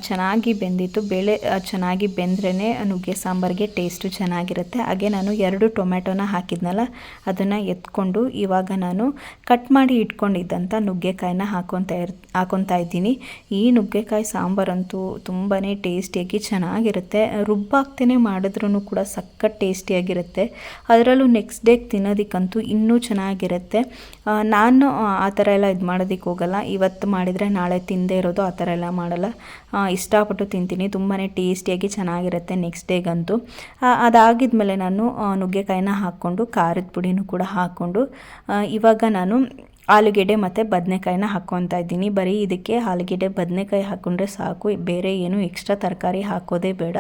ಚೆನ್ನಾಗಿ ಬೆಂದಿತ್ತು. ಬೇಳೆ ಚೆನ್ನಾಗಿ ಬೆಂದ್ರೇ ನುಗ್ಗೆ ಸಾಂಬಾರಿಗೆ ಟೇಸ್ಟು ಚೆನ್ನಾಗಿರುತ್ತೆ. ಹಾಗೆ ನಾನು 2 ಟೊಮೆಟೊನ ಹಾಕಿದ್ನಲ್ಲ ಅದನ್ನು ಎತ್ಕೊಂಡು ಇವಾಗ ನಾನು ಕಟ್ ಮಾಡಿ ಇಟ್ಕೊಂಡಿದ್ದಂಥ ನುಗ್ಗೆಕಾಯಿನ ಹಾಕೊತಾ ಇದ್ದೀನಿ. ಈ ನುಗ್ಗೆಕಾಯಿ ಸಾಂಬಾರಂತೂ ತುಂಬಾ ಟೇಸ್ಟಿಯಾಗಿ ಚೆನ್ನಾಗಿರುತ್ತೆ. ರುಬ್ಬಾಕ್ತೇನೆ ಮಾಡಿದ್ರೂ ಕೂಡ ಸಖತ್ ಟೇಸ್ಟಿಯಾಗಿರುತ್ತೆ. ಅದರಲ್ಲೂ ನೆಕ್ಸ್ಟ್ ಡೇಗೆ ತಿನ್ನೋದಕ್ಕಂತೂ ಇನ್ನೂ ಚೆನ್ನಾಗಿರುತ್ತೆ. ನಾನು ಆ ಥರ ಎಲ್ಲ ಇದು ಮಾಡೋದಕ್ಕೆ ಹೋಗಲ್ಲ. ಇವತ್ತು ಮಾಡಿದರೆ ನಾಳೆ ತಿಂದೇ ಇರೋದು, ಆ ಥರ ಎಲ್ಲ ಮಾಡಲ್ಲ. ಇಷ್ಟಪಟ್ಟು ತಿಂತೀನಿ. ತುಂಬಾ ಟೇಸ್ಟಿಯಾಗಿ ಚೆನ್ನಾಗಿರುತ್ತೆ ನೆಕ್ಸ್ಟ್ ಡೇಗಂತೂ. ಅದಾಗಿದ್ಮೇಲೆ ನಾನು ನುಗ್ಗೆಕಾಯಿನ ಹಾಕ್ಕೊಂಡು ಖಾರದ ಪುಡಿನೂ ಕೂಡ ಹಾಕ್ಕೊಂಡು ಇವಾಗ ನಾನು ಆಲೂಗೆಡ್ಡೆ ಮತ್ತು ಬದನೆಕಾಯಿನ ಹಾಕ್ಕೊತಾ ಇದ್ದೀನಿ. ಬರೀ ಇದಕ್ಕೆ ಆಲೂಗೆಡ್ಡೆ ಬದನೆಕಾಯಿ ಹಾಕ್ಕೊಂಡ್ರೆ ಸಾಕು, ಬೇರೆ ಏನು ಎಕ್ಸ್ಟ್ರಾ ತರಕಾರಿ ಹಾಕೋದೇ ಬೇಡ,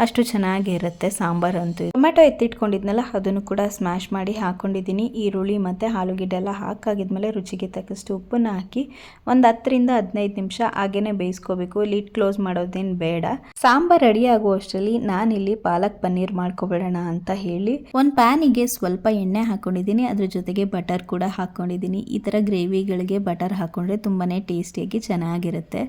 ಅಷ್ಟು ಚೆನ್ನಾಗಿರುತ್ತೆ ಸಾಂಬಾರು ಅಂತೂ. ಟೊಮೆಟೊ ಎತ್ತಿಟ್ಕೊಂಡಿದ್ನಲ್ಲ ಅದನ್ನು ಕೂಡ ಸ್ಮ್ಯಾಶ್ ಮಾಡಿ ಹಾಕ್ಕೊಂಡಿದ್ದೀನಿ. ಈರುಳ್ಳಿ ಮತ್ತು ಆಲೂಗೆಡ್ಡೆ ಎಲ್ಲ ಹಾಕಾಗಿದ್ಮೇಲೆ ರುಚಿಗೆ ತಕ್ಕಷ್ಟು ಉಪ್ಪನ್ನು ಹಾಕಿ 10-15 ನಿಮಿಷ ಹಾಗೇ ಬೇಯಿಸ್ಕೋಬೇಕು. ಲಿಡ್ ಕ್ಲೋಸ್ ಮಾಡೋದೇನು ಬೇಡ. ಸಾಂಬಾರು ರೆಡಿ ಆಗೋ ಅಷ್ಟರಲ್ಲಿ ನಾನಿಲ್ಲಿ ಪಾಲಕ್ ಪನ್ನೀರ್ ಮಾಡ್ಕೊಬಿಡೋಣ ಅಂತ ಹೇಳಿ ಒಂದು ಪ್ಯಾನಿಗೆ ಸ್ವಲ್ಪ ಎಣ್ಣೆ ಹಾಕ್ಕೊಂಡಿದ್ದೀನಿ. ಅದ್ರ ಜೊತೆಗೆ ಬಟರ್ ಕೂಡ ಹಾಕ್ಕೊಂಡಿದ್ದೀನಿ. ಈ ಥರ ಗ್ರೇವಿಗಳಿಗೆ ಬಟರ್ ಹಾಕ್ಕೊಂಡ್ರೆ ತುಂಬಾ ಟೇಸ್ಟಿಯಾಗಿ ಚೆನ್ನಾಗಿರುತ್ತೆ.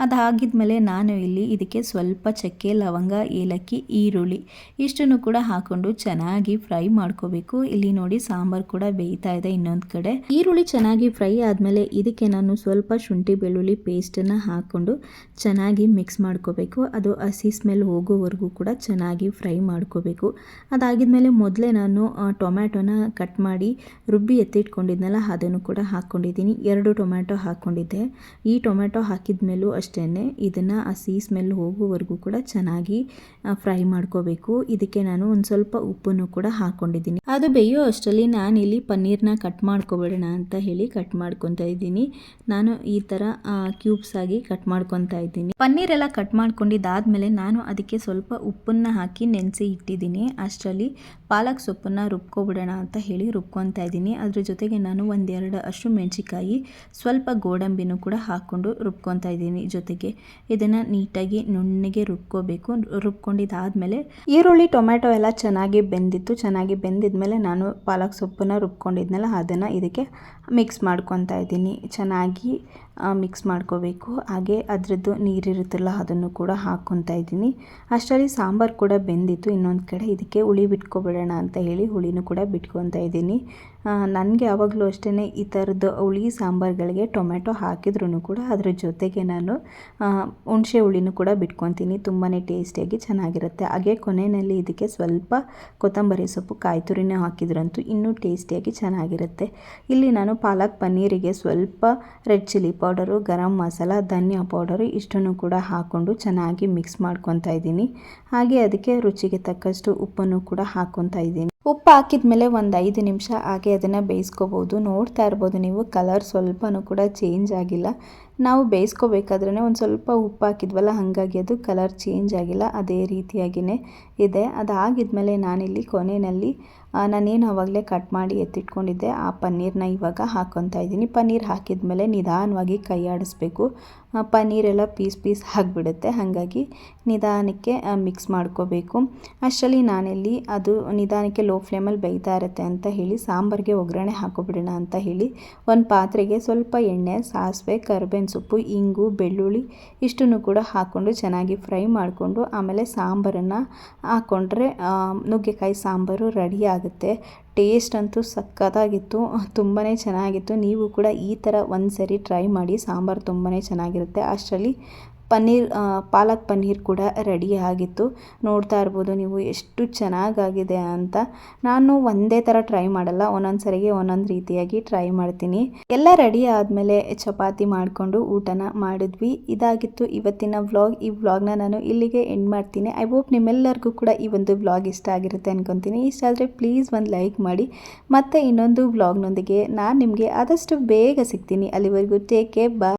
ಅದಾಗಿದ್ಮೇಲೆ ನಾನು ಇಲ್ಲಿ ಇದಕ್ಕೆ ಸ್ವಲ್ಪ ಚಕ್ಕೆ, ಲವಂಗ, ಏಲಕ್ಕಿ, ಈರುಳ್ಳಿ ಇಷ್ಟನ್ನು ಕೂಡ ಹಾಕ್ಕೊಂಡು ಚೆನ್ನಾಗಿ ಫ್ರೈ ಮಾಡ್ಕೋಬೇಕು. ಇಲ್ಲಿ ನೋಡಿ ಸಾಂಬಾರು ಕೂಡ ಬೇಯ್ತಾ ಇದೆ ಇನ್ನೊಂದು ಕಡೆ. ಈರುಳ್ಳಿ ಚೆನ್ನಾಗಿ ಫ್ರೈ ಆದಮೇಲೆ ಇದಕ್ಕೆ ನಾನು ಸ್ವಲ್ಪ ಶುಂಠಿ ಬೆಳ್ಳುಳ್ಳಿ ಪೇಸ್ಟನ್ನು ಹಾಕ್ಕೊಂಡು ಚೆನ್ನಾಗಿ ಮಿಕ್ಸ್ ಮಾಡ್ಕೋಬೇಕು. ಅದು ಹಸಿ ಸ್ಮೆಲ್ ಹೋಗೋವರೆಗೂ ಕೂಡ ಚೆನ್ನಾಗಿ ಫ್ರೈ ಮಾಡ್ಕೋಬೇಕು. ಅದಾಗಿದ್ಮೇಲೆ ಮೊದಲೇ ನಾನು ಟೊಮ್ಯಾಟೊನ ಕಟ್ ಮಾಡಿ ರುಬ್ಬಿ ಎತ್ತಿಟ್ಕೊಂಡಿದ್ನಲ್ಲ ಅದನ್ನು ಕೂಡ ಹಾಕ್ಕೊಂಡಿದ್ದೀನಿ. 2 ಟೊಮ್ಯಾಟೊ ಹಾಕ್ಕೊಂಡಿದ್ದೆ. ಈ ಟೊಮ್ಯಾಟೊ ಹಾಕಿದ ಮೇಲೂ ಅಷ್ಟೇ ಇದನ್ನು ಆ ಸಿಹಿ ಸ್ಮೆಲ್ ಹೋಗುವವರೆಗೂ ಕೂಡ ಚೆನ್ನಾಗಿ ಫ್ರೈ ಮಾಡ್ಕೋಬೇಕು. ಇದಕ್ಕೆ ನಾನು ಒಂದು ಸ್ವಲ್ಪ ಉಪ್ಪನ್ನು ಕೂಡ ಹಾಕ್ಕೊಂಡಿದ್ದೀನಿ. ಅದು ಬೇಯೋ ಅಷ್ಟರಲ್ಲಿ ನಾನಿಲ್ಲಿ ಪನ್ನೀರ್ನ ಕಟ್ ಮಾಡ್ಕೊಬೇಡೋಣ ಅಂತ ಹೇಳಿ ಕಟ್ ಮಾಡ್ಕೊತಾ ಇದ್ದೀನಿ. ನಾನು ಈ ಥರ ಕ್ಯೂಬ್ಸ್ ಆಗಿ ಕಟ್ ಮಾಡ್ಕೊತಾ ಇದ್ದೀನಿ. ಪನ್ನೀರೆಲ್ಲ ಕಟ್ ಮಾಡ್ಕೊಂಡಿದ್ದಾದಮೇಲೆ ನಾನು ಅದಕ್ಕೆ ಸ್ವಲ್ಪ ಉಪ್ಪನ್ನು ಹಾಕಿ ನೆನೆಸಿ ಇಟ್ಟಿದ್ದೀನಿ. ಅಷ್ಟರಲ್ಲಿ ಪಾಲಕ್ ಸೊಪ್ಪನ್ನು ರುಬ್ಕೊಬಿಡೋಣ ಅಂತ ಹೇಳಿ ರುಬ್ಕೊತಾ ಇದ್ದೀನಿ. ಅದ್ರ ಜೊತೆಗೆ ನಾನು ಒಂದೆರಡು ಹಸಿರು ಮೆಣಸಿಕಾಯಿ, ಸ್ವಲ್ಪ ಗೋಡಂಬಿನೂ ಕೂಡ ಹಾಕ್ಕೊಂಡು ರುಬ್ಕೊತಾ ಇದ್ದೀನಿ. ಜೊತೆಗೆ ಇದನ್ನು ನೀಟಾಗಿ ನುಣ್ಣಗೆ ರುಬ್ಕೋಬೇಕು. ರುಬ್ಕೊಂಡಿದ್ದಾದಮೇಲೆ ಈರುಳ್ಳಿ ಟೊಮೆಟೊ ಎಲ್ಲ ಚೆನ್ನಾಗಿ ಬೆಂದಿತ್ತು. ಚೆನ್ನಾಗಿ ಬೆಂದಿದ್ಮೇಲೆ ನಾನು ಪಾಲಕ್ ಸೊಪ್ಪನ್ನು ರುಬ್ಕೊಂಡಿದ್ನಲ್ಲ ಅದನ್ನು ಇದಕ್ಕೆ ಮಿಕ್ಸ್ ಮಾಡ್ಕೊತಾ ಇದ್ದೀನಿ. ಚೆನ್ನಾಗಿ ಮಿಕ್ಸ್ ಮಾಡ್ಕೋಬೇಕು. ಹಾಗೆ ಅದರದ್ದು ನೀರಿರುತ್ತಲ್ಲ ಅದನ್ನು ಕೂಡ ಹಾಕ್ಕೊತಾ ಇದ್ದೀನಿ. ಅಷ್ಟರಲ್ಲಿ ಸಾಂಬಾರು ಕೂಡ ಬೆಂದಿತ್ತು. ಇನ್ನೊಂದು ಕಡೆ ಇದಕ್ಕೆ ಹುಳಿ ಬಿಟ್ಕೊಬಿಡೋಣ ಅಂತ ಹೇಳಿ ಹುಳಿನೂ ಕೂಡ ಬಿಟ್ಕೊತಾ ಇದ್ದೀನಿ. ನನಗೆ ಯಾವಾಗಲೂ ಅಷ್ಟೇ ಈ ಥರದ್ದು ಹುಳಿ ಸಾಂಬಾರುಗಳಿಗೆ ಟೊಮೆಟೊ ಹಾಕಿದ್ರೂ ಕೂಡ ಅದ್ರ ಜೊತೆಗೆ ನಾನು ಹುಣಸೆ ಹುಳಿನೂ ಕೂಡ ಬಿಟ್ಕೊತೀನಿ. ತುಂಬಾ ಟೇಸ್ಟಿಯಾಗಿ ಚೆನ್ನಾಗಿರುತ್ತೆ. ಹಾಗೆ ಕೊನೆಯಲ್ಲಿ ಇದಕ್ಕೆ ಸ್ವಲ್ಪ ಕೊತ್ತಂಬರಿ ಸೊಪ್ಪು, ಕಾಯಿ ತುರಿನ ಹಾಕಿದ್ರಂತೂ ಇನ್ನೂ ಟೇಸ್ಟಿಯಾಗಿ ಚೆನ್ನಾಗಿರುತ್ತೆ. ಇಲ್ಲಿ ನಾನು ಪಾಲಕ್ ಪನ್ನೀರಿಗೆ ಸ್ವಲ್ಪ red chilli powder, garam masala, ಧನಿಯಾ ಪೌಡರು ಇಷ್ಟನ್ನು ಕೂಡ ಹಾಕ್ಕೊಂಡು ಚೆನ್ನಾಗಿ ಮಿಕ್ಸ್ ಮಾಡ್ಕೊತಾ ಇದ್ದೀನಿ. ಹಾಗೆ ಅದಕ್ಕೆ ರುಚಿಗೆ ತಕ್ಕಷ್ಟು ಉಪ್ಪನ್ನು ಕೂಡ ಹಾಕ್ಕೊತಾ ಇದ್ದೀನಿ. ಉಪ್ಪು ಹಾಕಿದ್ಮೇಲೆ ಒಂದು 5 ನಿಮಿಷ ಹಾಗೆ ಅದನ್ನು ಬೇಯಿಸ್ಕೋಬೋದು. ನೋಡ್ತಾ ಇರ್ಬೋದು ನೀವು, ಕಲರ್ ಸ್ವಲ್ಪನೂ ಕೂಡ ಚೇಂಜ್ ಆಗಿಲ್ಲ. ನಾವು ಬೇಯಿಸ್ಕೋಬೇಕಾದ್ರೇ ಒಂದು ಸ್ವಲ್ಪ ಉಪ್ಪು ಹಾಕಿದ್ವಲ್ಲ, ಹಾಗಾಗಿ ಅದು ಕಲರ್ ಚೇಂಜ್ ಆಗಿಲ್ಲ, ಅದೇ ರೀತಿಯಾಗಿಯೇ ಇದೆ. ಅದಾಗಿದ್ಮೇಲೆ ನಾನಿಲ್ಲಿ ಕೊನೆಯಲ್ಲಿ ನಾನೇನು ಆವಾಗಲೇ ಕಟ್ ಮಾಡಿ ಎತ್ತಿಟ್ಕೊಂಡಿದ್ದೆ ಆ ಪನ್ನೀರನ್ನ ಇವಾಗ ಹಾಕ್ಕೊತಾ ಇದ್ದೀನಿ. ಪನ್ನೀರ್ ಹಾಕಿದ್ಮೇಲೆ ನಿಧಾನವಾಗಿ ಕೈ ಆಡಿಸ್ಬೇಕು. ಪನ್ನೀರೆಲ್ಲ ಪೀಸ್ ಆಗಿಬಿಡುತ್ತೆ. ಹಾಗಾಗಿ ನಿಧಾನಕ್ಕೆ ಮಿಕ್ಸ್ ಮಾಡ್ಕೋಬೇಕು. ಅಷ್ಟರಲ್ಲಿ ನಾನಿಲ್ಲಿ ಅದು ನಿಧಾನಕ್ಕೆ ಲೋ ಫ್ಲೇಮಲ್ಲಿ ಬೇಯ್ತಾ ಇರುತ್ತೆ ಅಂತ ಹೇಳಿ ಸಾಂಬಾರಿಗೆ ಒಗ್ಗರಣೆ ಹಾಕೋಬಿಡೋಣ ಅಂತ ಹೇಳಿ ಒಂದು ಪಾತ್ರೆಗೆ ಸ್ವಲ್ಪ ಎಣ್ಣೆ, ಸಾಸಿವೆ, ಕರಿಬೇವಿನ ಸೊಪ್ಪು, ಇಂಗು, ಬೆಳ್ಳುಳ್ಳಿ ಇಷ್ಟನ್ನು ಕೂಡ ಹಾಕ್ಕೊಂಡು ಚೆನ್ನಾಗಿ ಫ್ರೈ ಮಾಡಿಕೊಂಡು ಆಮೇಲೆ ಸಾಂಬಾರನ್ನು ಹಾಕ್ಕೊಂಡ್ರೆ ನುಗ್ಗೆಕಾಯಿ ಸಾಂಬಾರು ರೆಡಿ ಆಗುತ್ತೆ. ಟೇಸ್ಟ್ ಅಂತೂ ಸಕ್ಕತ್ತಾಗಿತ್ತು, ತುಂಬಾ ಚೆನ್ನಾಗಿತ್ತು. ನೀವು ಕೂಡ ಈ ಥರ ಒಂದು ಸರಿ ಟ್ರೈ ಮಾಡಿ, ಸಾಂಬಾರು ತುಂಬಾ ಚೆನ್ನಾಗಿರುತ್ತೆ. ಅಷ್ಟರಲ್ಲಿ ಪಾಲಕ್ ಪನ್ನೀರ್ ಕೂಡ ರೆಡಿ ಆಗಿತ್ತು. ನೋಡ್ತಾ ಇರ್ಬೋದು ನೀವು ಎಷ್ಟು ಚೆನ್ನಾಗಾಗಿದೆ ಅಂತ. ನಾನು ಒಂದೇ ಥರ ಟ್ರೈ ಮಾಡಲ್ಲ, ಒಂದೊಂದು ಸರಿಗೆ ಒಂದೊಂದು ರೀತಿಯಾಗಿ ಟ್ರೈ ಮಾಡ್ತೀನಿ. ಎಲ್ಲ ರೆಡಿ ಆದಮೇಲೆ ಚಪಾತಿ ಮಾಡಿಕೊಂಡು ಊಟನ ಮಾಡಿದ್ವಿ. ಇದಾಗಿತ್ತು ಇವತ್ತಿನ ವ್ಲಾಗ್. ಈ ವ್ಲಾಗ್ನ ನಾನು ಇಲ್ಲಿಗೆ ಎಂಡ್ ಮಾಡ್ತೀನಿ. ಐ ಹೋಪ್ ನಿಮ್ಮೆಲ್ಲರಿಗೂ ಕೂಡ ಈ ಒಂದು ವ್ಲಾಗ್ ಇಷ್ಟ ಆಗಿರುತ್ತೆ ಅನ್ಕೊತೀನಿ. ಇಷ್ಟ ಆದರೆ ಪ್ಲೀಸ್ ಒಂದು ಲೈಕ್ ಮಾಡಿ. ಮತ್ತೆ ಇನ್ನೊಂದು ವ್ಲಾಗ್ನೊಂದಿಗೆ ನಾನು ನಿಮಗೆ ಆದಷ್ಟು ಬೇಗ ಸಿಗ್ತೀನಿ. ಅಲ್ಲಿವರೆಗೂ ಟೇಕ್ ಕೇರ್, ಬಾಯ್.